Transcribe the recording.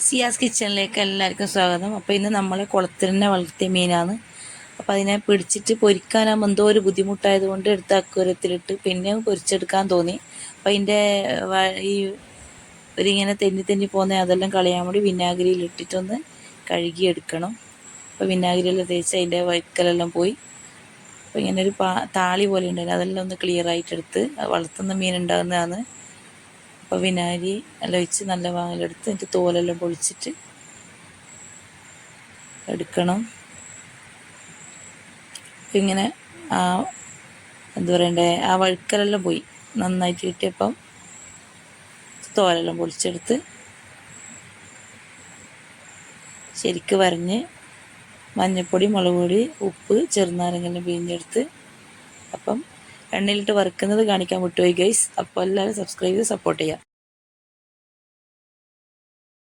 സിയാസ് കിച്ചണിലേക്ക് എല്ലാവർക്കും സ്വാഗതം. അപ്പോൾ ഇന്ന് നമ്മൾ കുളത്തിനെ വളർത്തിയ മീനാണ്. അപ്പോൾ അതിനെ പിടിച്ചിട്ട് പൊരിക്കാനാകുമ്പോൾ എന്തോ ഒരു ബുദ്ധിമുട്ടായതുകൊണ്ട് എടുത്ത് അക്വരത്തിലിട്ട് പിന്നെ പൊരിച്ചെടുക്കാൻ തോന്നി. അപ്പോൾ അതിൻ്റെ ഈ ഒരിങ്ങനെ തെന്നി പോകുന്ന അതെല്ലാം കളയാൻ വേണ്ടി വിനാഗിരിയിൽ ഇട്ടിട്ടൊന്ന് കഴുകിയെടുക്കണം. അപ്പോൾ വിനാഗിരിയെല്ലാം തേച്ച് അതിൻ്റെ വഴുക്കലെല്ലാം പോയി. അപ്പോൾ ഇങ്ങനെ ഒരു താളി പോലെ ഉണ്ടായിരുന്നു, അതെല്ലാം ഒന്ന് ക്ലിയറായിട്ടെടുത്ത് വളർത്തുന്ന മീൻ ഉണ്ടാകുന്നതാണ്. അപ്പോൾ വിനാഗിരി എല്ലാം ഒഴിച്ച് നല്ല വാങ്ങലെടുത്ത് എന്നിട്ട് തോലെല്ലാം പൊളിച്ചിട്ട് എടുക്കണം. ഇങ്ങനെ എന്താ പറയണ്ടേ, ആ വഴുക്കലെല്ലാം പോയി നന്നായിട്ട് കിട്ടിയപ്പം തോലെല്ലാം പൊളിച്ചെടുത്ത് ശരിക്ക് വരഞ്ഞ് മഞ്ഞൾപ്പൊടി, മുളക് പൊടി, ഉപ്പ്, ചെറുനാരങ്ങെല്ലാം പിഴിഞ്ഞെടുത്ത് അപ്പം എണ്ണയിലിട്ട് വറുക്കുന്നത് കാണിക്കാൻ വിട്ടുപോയി ഗൈസ്. അപ്പോൾ എല്ലാവരും സബ്സ്ക്രൈബ് ചെയ്ത് സപ്പോർട്ട് ചെയ്യാം.